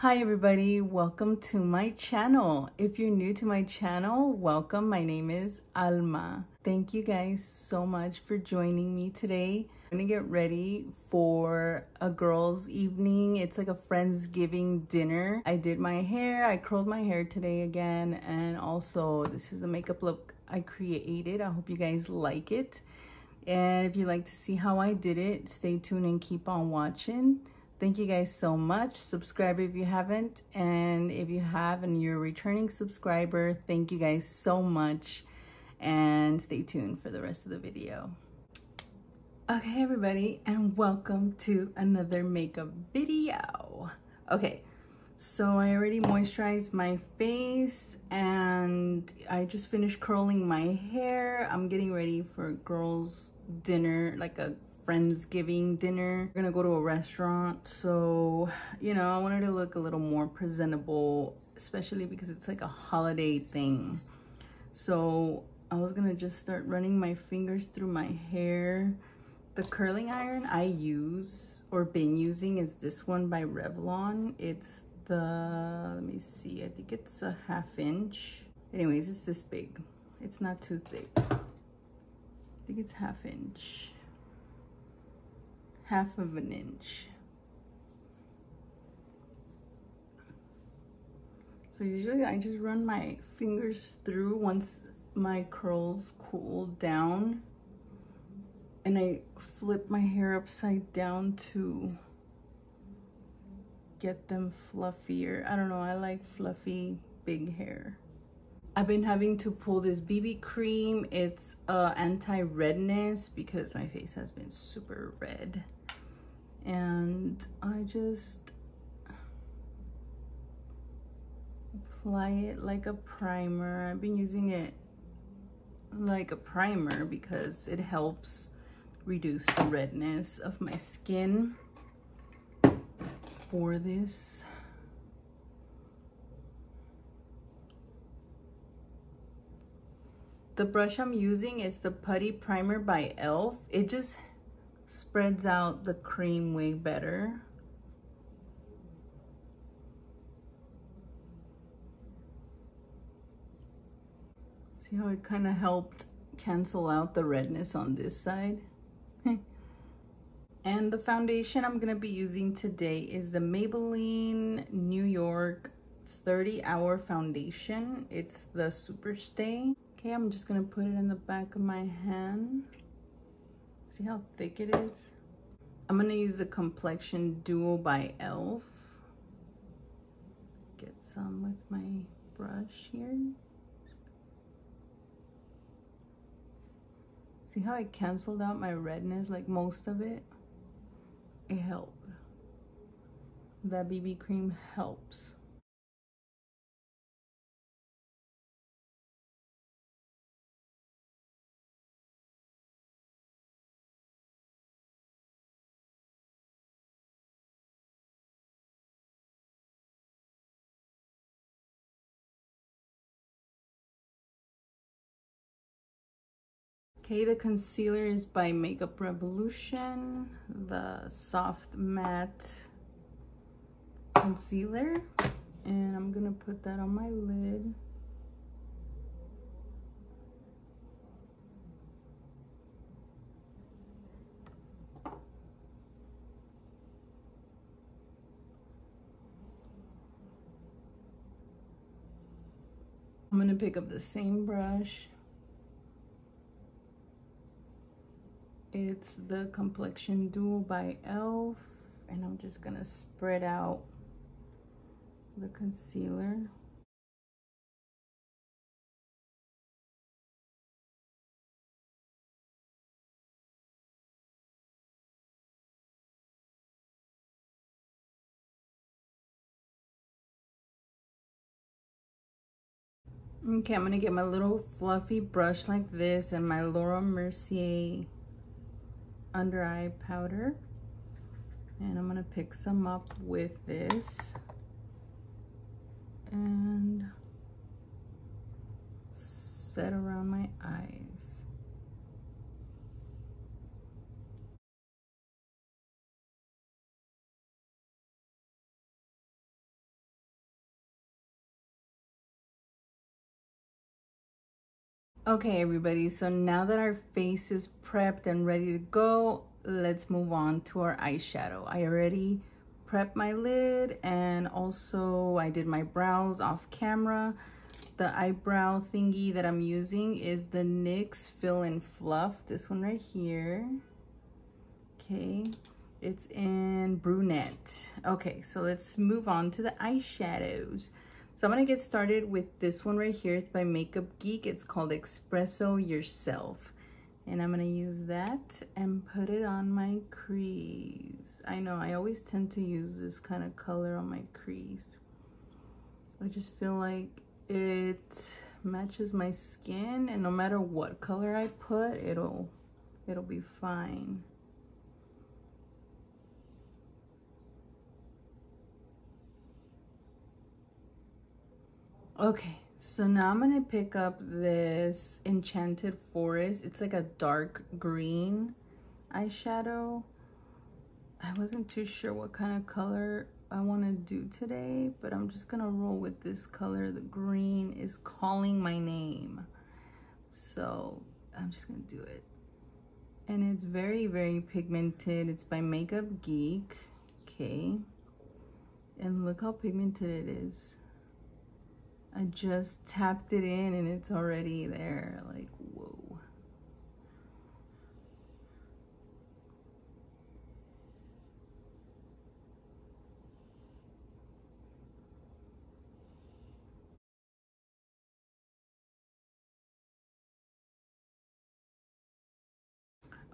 Hi everybody, welcome to my channel. If you're new to my channel, welcome. My name is Alma. Thank you guys so much for joining me today. I'm gonna get ready for a girls' evening. It's like a Friendsgiving dinner. I did my hair, I curled my hair today again, and also this is a makeup look I created. I hope you guys like it. And if you'd like to see how I did it, stay tuned and keep on watching. Thank you guys so much. Subscribe if you haven't, and if you have and you're a returning subscriber, thank you guys so much, and stay tuned for the rest of the video. Okay everybody, and welcome to another makeup video. Okay, so I already moisturized my face and I just finished curling my hair. I'm getting ready for girls' dinner, like a Friendsgiving dinner. We're gonna go to a restaurant, so you know, I wanted to look a little more presentable, especially because it's like a holiday thing. So I was gonna just start running my fingers through my hair. The curling iron I use or been using is this one by Revlon. It's the, let me see, I think it's a 1/2 inch. Anyways, it's this big. It's not too thick. I think it's 1/2 inch. 1/2 of an inch. So usually I just run my fingers through once my curls cool down, and I flip my hair upside down to get them fluffier. I don't know, I like fluffy big hair. I've been having to pull this BB cream. It's anti-redness because my face has been super red. And I just apply it like a primer. I've been using it like a primer because it helps reduce the redness of my skin. For this, the brush I'm using is the Putty Primer by e.l.f. It just spreads out the cream way better. See how it kind of helped cancel out the redness on this side? And the foundation I'm gonna be using today is the Maybelline New York 30-hour foundation. It's the Super Stay. Okay, I'm just gonna put it in the back of my hand. See how thick it is? I'm gonna use the Complexion Duo by e.l.f. Get some with my brush here. See how I canceled out my redness, like most of it? It helped. That BB cream helps. Okay, the concealer is by Makeup Revolution, the Soft Matte Concealer, and I'm gonna put that on my lid. I'm gonna pick up the same brush. It's the Complexion Duo by e.l.f. and I'm just gonna spread out the concealer. Okay, I'm gonna get my little fluffy brush like this and my Laura Mercier under eye powder, and I'm gonna pick some up with this and set around my eyes. Okay, everybody, so now that our face is prepped and ready to go, let's move on to our eyeshadow. I already prepped my lid, and also I did my brows off camera. The eyebrow thingy that I'm using is the NYX Fill and Fluff, this one right here. Okay, it's in brunette. Okay, so let's move on to the eyeshadows. So I'm gonna get started with this one right here. It's by Makeup Geek. It's called Espresso Yourself. And I'm gonna use that and put it on my crease. I know, I always tend to use this kind of color on my crease. I just feel like it matches my skin, and no matter what color I put, it'll be fine. Okay, so now I'm gonna pick up this Enchanted Forest. It's like a dark green eyeshadow. I wasn't too sure what kind of color I want to do today, but I'm just gonna roll with this color. The green is calling my name, so I'm just gonna do it. And it's very, very pigmented. It's by Makeup Geek. Okay, and look how pigmented it is. I just tapped it in and it's already there, like, whoa.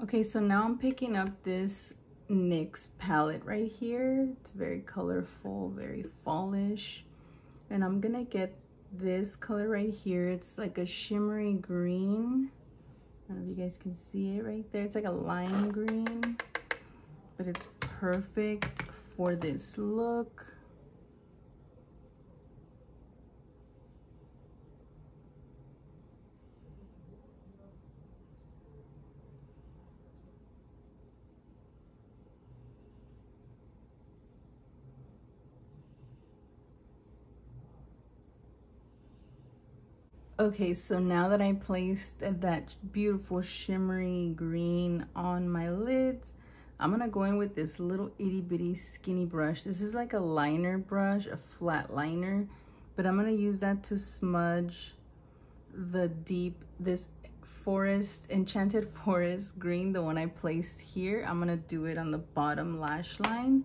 Okay, so now I'm picking up this NYX palette right here. It's very colorful, very fallish. And I'm gonna get this color right here. It's like a shimmery green. I don't know if you guys can see it right there. It's like a lime green, but it's perfect for this look. Okay, so now that I placed that beautiful shimmery green on my lids, I'm gonna go in with this little itty bitty skinny brush. This is like a liner brush, a flat liner, but I'm gonna use that to smudge this Enchanted Forest green, the one I placed here. I'm gonna do it on the bottom lash line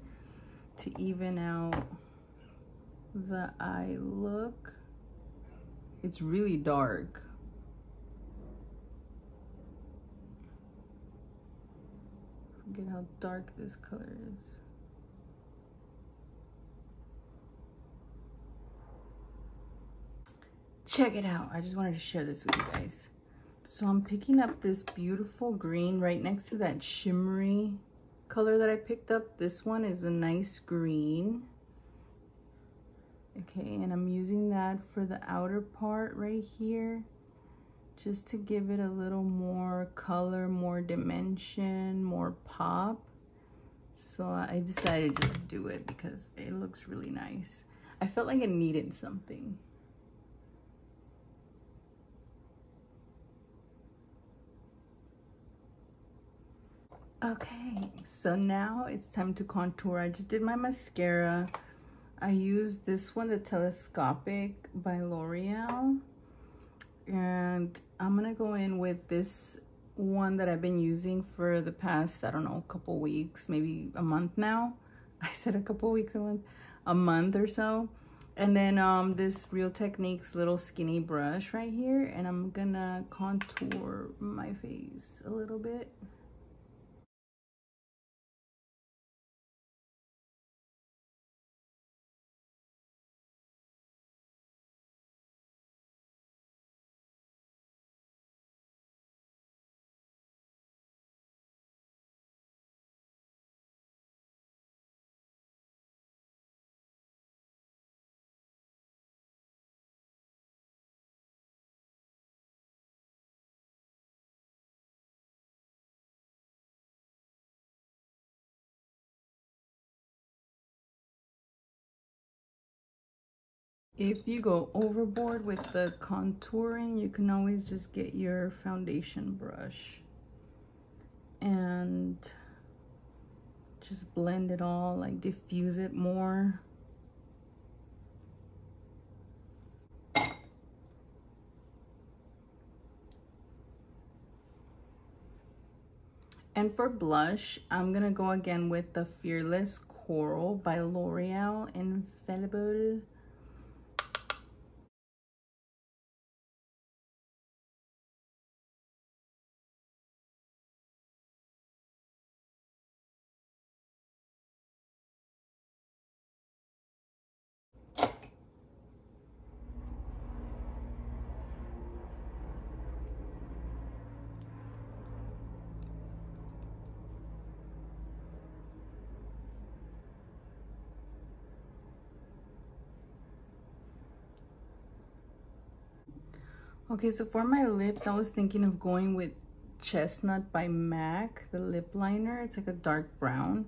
to even out the eye look. It's really dark. Forget how dark this color is. Check it out. I just wanted to share this with you guys. So I'm picking up this beautiful green right next to that shimmery color that I picked up. This one is a nice green. Okay, and I'm using that for the outer part right here, just to give it a little more color, more dimension, more pop. So I decided to just do it because it looks really nice. I felt like it needed something. Okay, so now it's time to contour. I just did my mascara. I used this one, the Telescopic by L'Oreal. And I'm gonna go in with this one that I've been using for the past, I don't know, a couple weeks, maybe a month now. I said a couple weeks, a month or so. And then this Real Techniques little skinny brush right here, and I'm gonna contour my face a little bit. If you go overboard with the contouring, you can always just get your foundation brush and just blend it all, like diffuse it more. And for blush, I'm gonna go again with the Fearless Coral by L'Oreal Infallible. Okay, so for my lips, I was thinking of going with Chestnut by MAC, the lip liner. It's like a dark brown.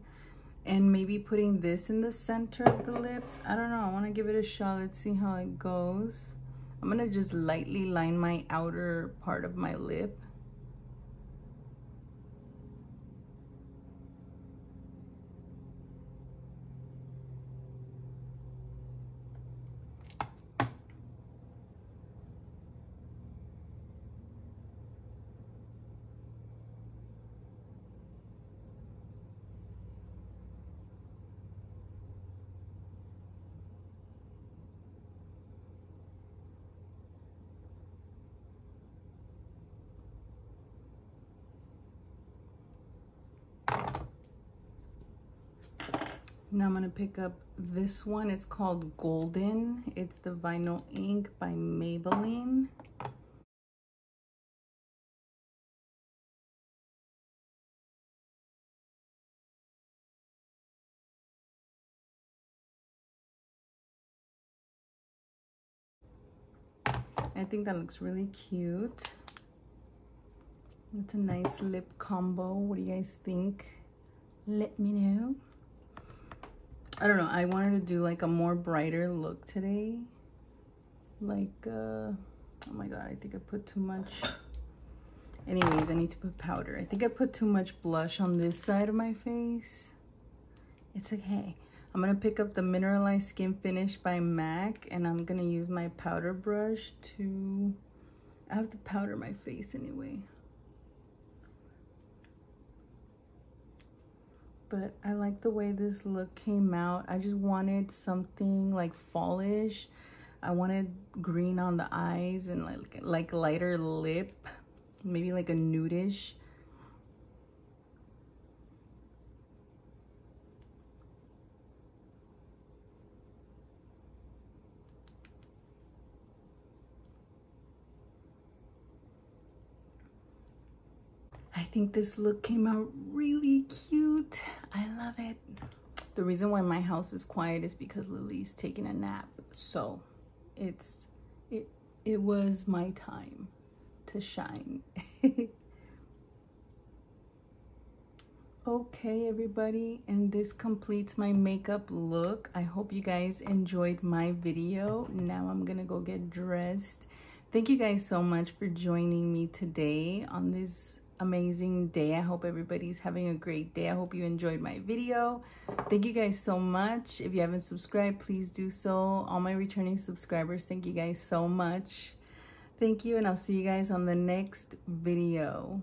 And maybe putting this in the center of the lips. I don't know, I want to give it a shot. Let's see how it goes. I'm going to just lightly line my outer part of my lip. Now I'm gonna pick up this one. It's called Golden. It's the Vinyl Ink by Maybelline. I think that looks really cute. It's a nice lip combo. What do you guys think? Let me know. I don't know, I wanted to do like a more brighter look today. Like, oh my god, I think I put too much. Anyways, I need to put powder. I think I put too much blush on this side of my face. It's okay. I'm gonna pick up the Mineralized Skin Finish by MAC, and I'm gonna use my powder brush to, I have to powder my face anyway. But I like the way this look came out. I just wanted something like fallish. I wanted green on the eyes and like lighter lip, maybe like a nudish. I think this look came out really cute. I love it. The reason why my house is quiet is because Lily's taking a nap. So it was my time to shine. Okay, everybody, and this completes my makeup look. I hope you guys enjoyed my video. Now I'm gonna go get dressed. Thank you guys so much for joining me today on this amazing day. I hope everybody's having a great day. I hope you enjoyed my video. Thank you guys so much. If you haven't subscribed, please do so. All my returning subscribers, thank you guys so much. Thank you, and I'll see you guys on the next video.